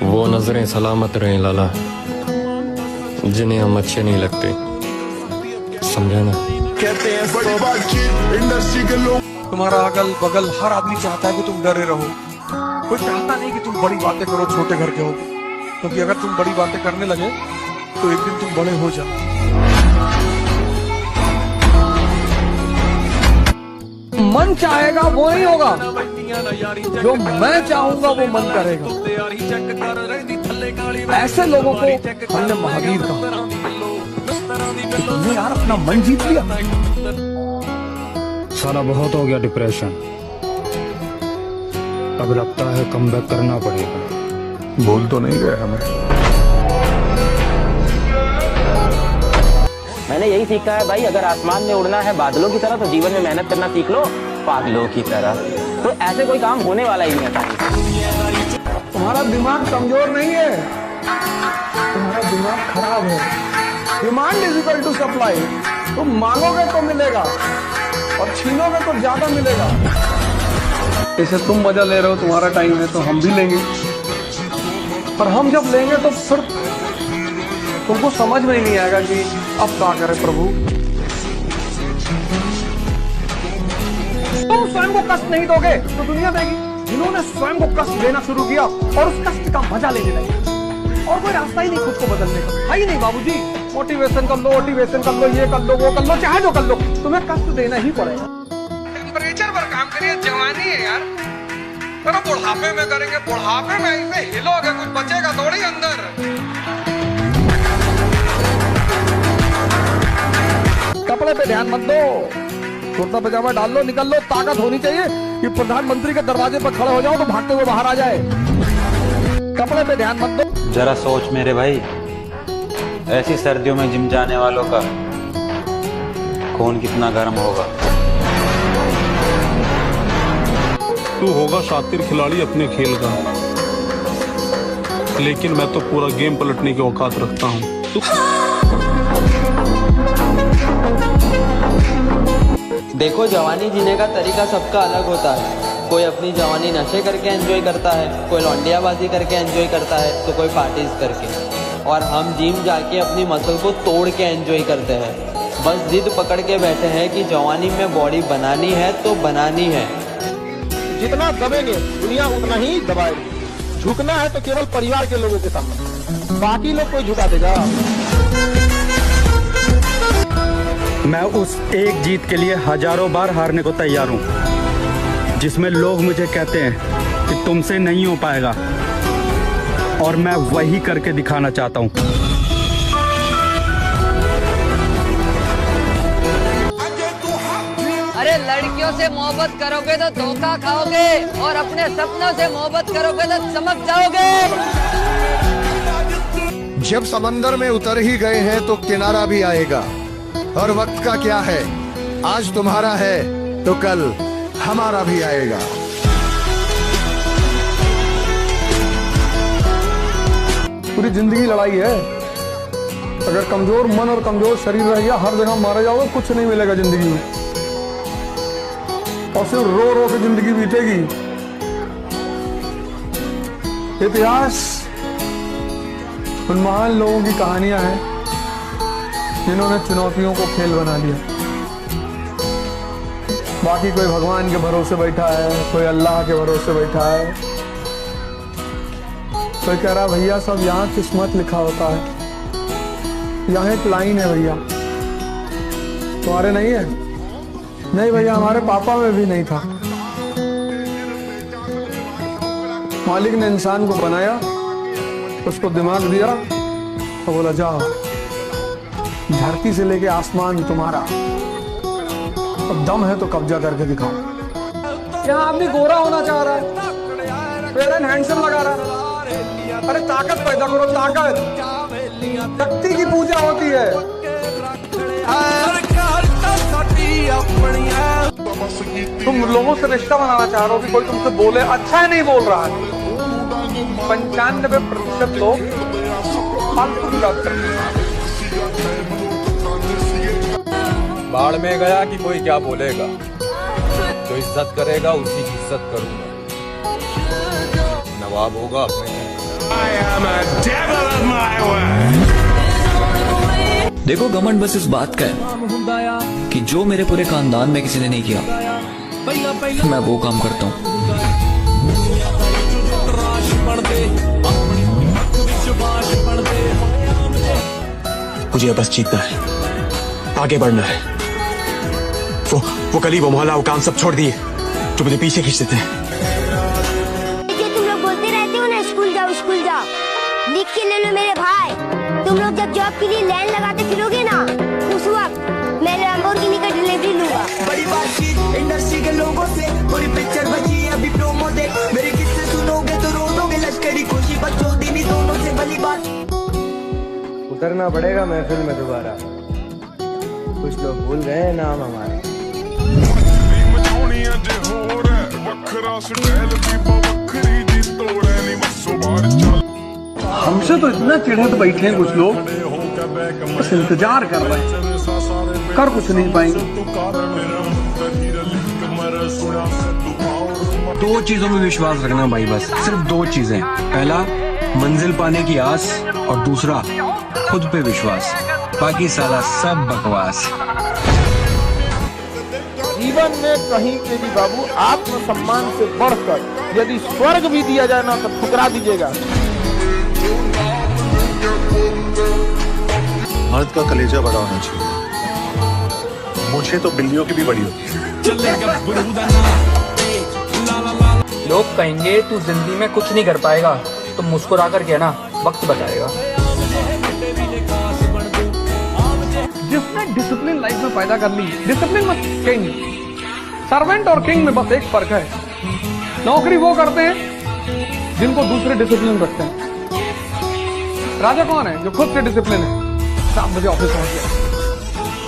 वो नजरें सलामत रहें लाला, जिन्हें हम अच्छे नहीं लगते, समझा ना। तुम्हारा अगल बगल हर आदमी चाहता है कि तुम डरे रहो। कोई चाहता नहीं कि तुम बड़ी बातें करो, छोटे घर के हो, क्योंकि अगर तुम बड़ी बातें करने लगे तो एक दिन तुम बड़े हो जाओ। मन चाहेगा वो नहीं होगा, जो मैं चाहूंगा वो मन करेगा। ऐसे लोगों को हमने महावीर कहा। तो तुमने यार अपना मन जीत लिया। साला बहुत हो गया डिप्रेशन, अब लगता है कमबैक करना पड़ेगा। भूल तो नहीं गए हमें। मैंने यही सीखा है भाई, अगर आसमान में उड़ना है बादलों की तरह तो जीवन में मेहनत करना सीख लो पागलों की तरह। तो ऐसे कोई काम होने वाला ही नहीं था। तुम्हारा दिमाग कमजोर नहीं है, तुम्हारा दिमाग खराब है। Demand is equal to supply. तुम मांगोगे तो मिलेगा और छीनोगे तो ज्यादा मिलेगा। जैसे तुम मजा ले रहे हो, तुम्हारा टाइम है तो हम भी लेंगे, पर हम जब लेंगे तो फिर तुमको समझ में ही नहीं आएगा कि अब क्या करे प्रभु। तुम स्वयं को कष्ट नहीं दोगे तो दुनिया देगी। जिन्होंने स्वयं को कष्ट देना शुरू किया और उस कष्ट का मजा लेने लगे, और कोई रास्ता ही नहीं खुद को बदलने का, है ही नहीं बाबूजी। मोटिवेशन कर लो, मोटिवेशन कर लो, ये कर लो, वो कर लो, चाहे जो कर लो, तुम्हें कष्ट देना ही पड़ेगा। टेम्परेचर पर काम करिए, जवानी है यार। पर बुढ़ापे में करेंगे, बुढ़ापे में ऐसे हिलोगे कुछ बचेगा थोड़ी अंदर। कपड़े पे ध्यान मत दो, कुर्ता पजामा डाल लो, निकल लो। ताकत होनी चाहिए कि प्रधानमंत्री के दरवाजे पर खड़े हो जाओ तो भागते हुए बाहर आ जाए। कपड़े पे ध्यान मत दो। जरा सोच मेरे भाई, ऐसी सर्दियों में जिम जाने वालों का खून कितना गर्म होगा। तू होगा शातिर खिलाड़ी अपने खेल का, लेकिन मैं तो पूरा गेम पलटने की औकात रखता हूँ। देखो, जवानी जीने का तरीका सबका अलग होता है। कोई अपनी जवानी नशे करके एंजॉय करता है, कोई लौंडियाबाजी करके एंजॉय करता है, तो कोई पार्टीज करके। और हम जिम जाके अपनी मसल को तोड़ के एंजॉय करते हैं। बस जिद पकड़ के बैठे हैं कि जवानी में बॉडी बनानी है तो बनानी है। जितना दबेंगे दुनिया उतना ही दबाएगी। झुकना है तो केवल परिवार के लोगों के सामने, बाकी लोग कोई झुका देगा। मैं उस एक जीत के लिए हजारों बार हारने को तैयार हूँ, जिसमें लोग मुझे कहते हैं कि तुमसे नहीं हो पाएगा, और मैं वही करके दिखाना चाहता हूँ। अरे लड़कियों से मोहब्बत करोगे तो धोखा खाओगे, और अपने सपनों से मोहब्बत करोगे तो चमक जाओगे। जब समंदर में उतर ही गए हैं तो किनारा भी आएगा। और वक्त का क्या है, आज तुम्हारा है तो कल हमारा भी आएगा। पूरी जिंदगी लड़ाई है। अगर कमजोर मन और कमजोर शरीर रहेगा, हर जगह मारे जाओगे, कुछ नहीं मिलेगा जिंदगी में, और सिर्फ रो रो के जिंदगी बीतेगी। इतिहास उन महान लोगों की कहानियां हैं जिन्होंने चुनौतियों को खेल बना लिया। बाकी कोई भगवान के भरोसे बैठा है, कोई अल्लाह के भरोसे बैठा है, कोई कह रहा भैया सब यहाँ किस्मत लिखा होता है। यहाँ एक लाइन है भैया, तुम्हारे नहीं है? नहीं भैया, हमारे पापा में भी नहीं था। मालिक ने इंसान को बनाया, उसको दिमाग दिया और बोला जाओ, धरती से लेके आसमान तुम्हारा, अब दम है तो कब्जा करके दिखाओ। यहाँ आदमी गोरा होना चाह रहा है, फेयर एंड हैंडसम लगा रहा है। अरे ताकत पैदा करो, ताकत। शक्ति की पूजा होती है। तुम लोगों से रिश्ता बनाना चाह रहे हो कि कोई तुमसे बोले अच्छा है, नहीं बोल रहा है। 95% लोग फालतू की बात करते हैं। बाढ़ में गया कि कोई क्या बोलेगा, जो इज्जत करेगा उसी की इज्जत करूंगा। जवाब होगा अपने। देखो घमंड बस इस बात का है कि जो मेरे पूरे खानदान में किसी ने नहीं किया मैं वो काम करता हूँ। मुझे बस जीतना है, आगे बढ़ना है। वो गली, वो मोहल्ला, वो काम सब छोड़ दिए जो मुझे पीछे खींच देते हैं। तुम लोग बोलते रहते हो ना स्कूल जाओ स्कूल जाओ, लिख के ले लो मेरे भाई। तुम लोग जब जॉब के लिए लाइन लगाते फिरोगे ना, उस वक्त मैं लैम्बोर्गिनी का डिलीवरी लूंगा। बड़ी बातचीत इंडस्ट्री के लोगों से, पूरी पिक्चर बची अभी प्रोमो दे। मेरे किस्से सुनोगे तो रो दोगे, लश्करी खुशी बच्चों दीनी दोनों से भली बात। उतरना पड़ेगा महफिल में दोबारा, कुछ लोग भूल गए नाम हमारा। हमसे तो इतना चिढ़त बैठे हैं कुछ लोग, बस इंतजार कर रहे हैं, कर कुछ नहीं पाएंगे। दो चीजों में विश्वास रखना भाई, बस सिर्फ दो चीजें। पहला मंजिल पाने की आस और दूसरा खुद पे विश्वास, बाकी साला सब बकवास। जीवन में कहीं पे भी बाबू आत्मसम्मान से बढ़कर यदि स्वर्ग भी दिया जाए ना तो ठुकरा दीजिएगा। मर्द का कलेजा बड़ा होना चाहिए, मुझे तो बिल्लियों की भी बड़ी होती है। लोग कहेंगे तू जिंदगी में कुछ नहीं कर पाएगा, तो मुस्कुरा कर कहना वक्त बताएगा। जिसने डिसिप्लिन लाइफ में पैदा कर ली, डिसिप्लिन मत किंग, सर्वेंट और किंग में बस एक फर्क है, नौकरी वो करते हैं जिनको दूसरे डिसिप्लिन रखते हैं। राजा कौन है? जो खुद से डिसिप्लिन है, 7 बजे ऑफिस पहुंच गया,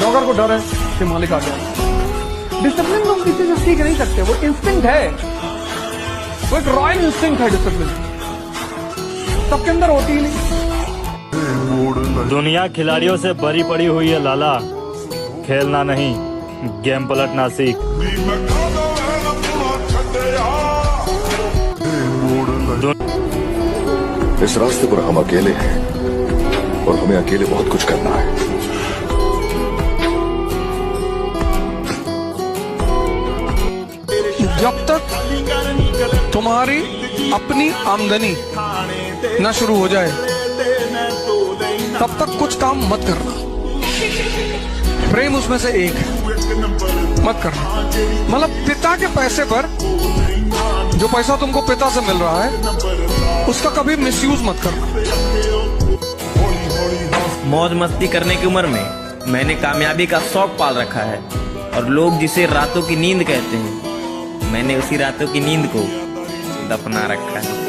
नौकर को डर है कि मालिक आ गया। डिसिप्लिन को किसी से सीख नहीं सकते, वो इंस्टिंक्ट है, वो एक रॉयल इंस्टिंक्ट है। डिसिप्लिन सबके अंदर होती ही नहीं। दुनिया खिलाड़ियों से भरी पड़ी हुई है लाला, खेलना नहीं गेम पलटना सीख। इस रास्ते पर हम अकेले हैं और हमें अकेले बहुत कुछ करना है। जब तक तुम्हारी अपनी आमदनी न शुरू हो जाए तब तक कुछ काम मत करना। प्रेम उसमें से एक है, मत करना। मतलब पिता के पैसे पर, जो पैसा तुमको पिता से मिल रहा है, उसका कभी मिसयूज मत करना। मौज मस्ती करने की उम्र में मैंने कामयाबी का शौक पाल रखा है, और लोग जिसे रातों की नींद कहते हैं, मैंने उसी रातों की नींद को दफना रखा है।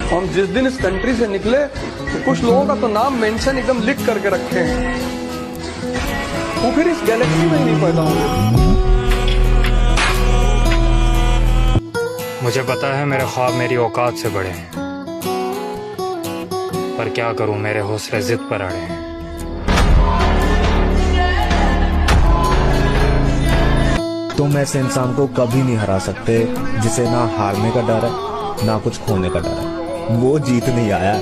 हम जिस दिन इस कंट्री से निकले तो कुछ लोगों का तो नाम मेंशन एकदम लिख करके रखे हैं, वो फिर इस गैलेक्सी में ही नहीं पैदा होंगे। मुझे पता है मेरे ख्वाब मेरी औकात से बड़े हैं, पर क्या करूं मेरे हौसले जिद पर अड़े हैं। तुम ऐसे इंसान को कभी नहीं हरा सकते जिसे ना हारने का डर है ना कुछ खोने का डर है। वो जीत नहीं आया।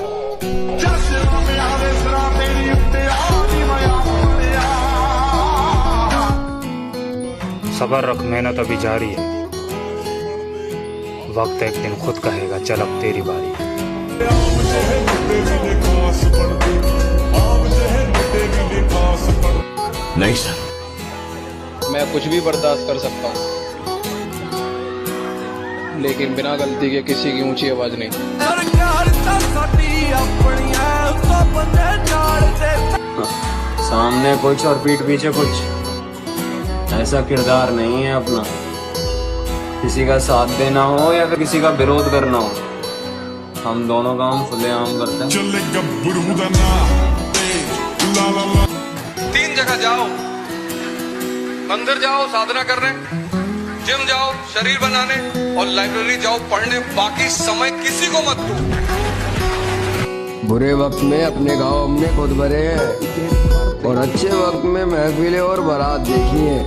सबर रख, मेहनत अभी जारी है, वक्त एक दिन खुद कहेगा चल अब तेरी बारी है। नहीं सर, मैं कुछ भी बर्दाश्त कर सकता हूँ, लेकिन बिना गलती के किसी की ऊंची आवाज नहीं। सामने कुछ और पीठ पीछे कुछ, ऐसा किरदार नहीं है अपना। किसी का साथ देना हो या फिर किसी का विरोध करना हो, हम दोनों काम खुलेआम करते हैं। 3 जगह जाओ, मंदिर जाओ साधना करने, जिम जाओ शरीर बनाने, और लाइब्रेरी जाओ पढ़ने। बाकी समय किसी को मत दो। बुरे वक्त में अपने गांव हमने खुद भरे हैं, और अच्छे वक्त में महफिलें और बारात देखी है।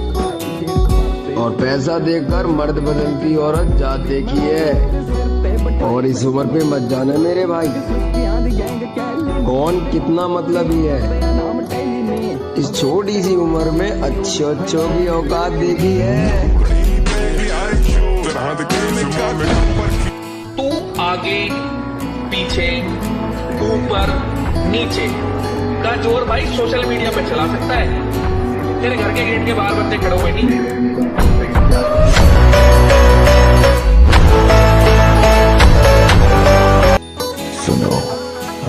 और पैसा देखकर मर्द बदलती औरत जात देखी है। और इस उम्र पे मत जाना मेरे भाई, कौन कितना मतलबी है। इस छोटी सी उम्र में अच्छों की औकात देखी है। तू आगे पीछे ऊपर नीचे का जोर भाई सोशल मीडिया पे चला सकता है। तेरे घर के गेट के बाहर बंदे खड़े हुए नहीं। सुनो,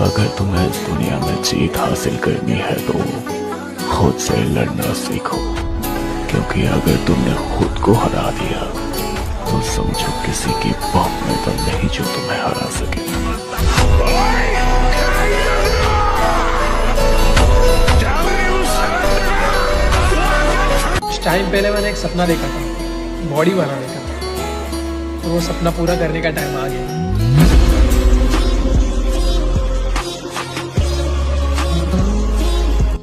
अगर तुम्हें इस दुनिया में जीत हासिल करनी है तो खुद से लड़ना सीखो, क्योंकि अगर तुमने खुद को हरा दिया तो समझो किसी की बात में दम नहीं जो तुम्हें हरा सके। कुछ टाइम पहले मैंने एक सपना देखा था, बॉडी बनाने का, तो वो सपना पूरा करने का टाइम आ गया।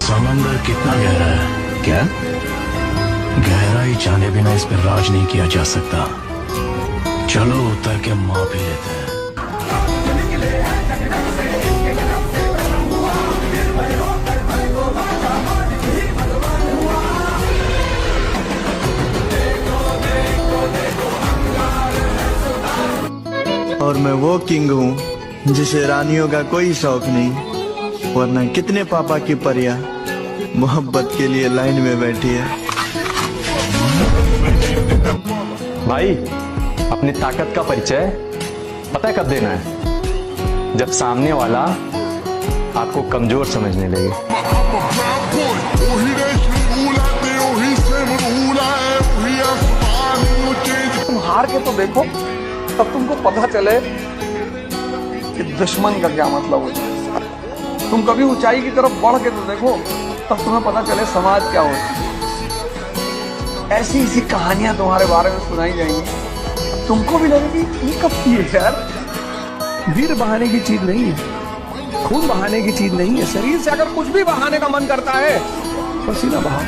समंदर कितना गहरा है? क्या गहराई जाने बिना इस पर राज नहीं किया जा सकता। चलो उतर के माँ भी लेते हैं। और मैं वो किंग हूँ जिसे रानियों का कोई शौक नहीं, वरना कितने पापा की परियां मोहब्बत के लिए लाइन में बैठी है। भाई, अपनी ताकत का परिचय पता है कब देना है? जब सामने वाला आपको कमजोर समझने लगे। तुम हार के तो देखो, तब तुमको पता चले कि दुश्मन का क्या मतलब होता है। तुम कभी ऊंचाई की तरफ बढ़ के तो देखो, तब तुम्हें पता चले समाज क्या होता है। ऐसी ऐसी कहानियां तुम्हारे बारे में सुनाई जाएंगी, तुमको भी लगेगी ये कब की है यार। वीर बहाने की चीज नहीं है, खून बहाने की चीज नहीं है। शरीर से अगर कुछ भी बहाने का मन करता है, पसीना बहाओ।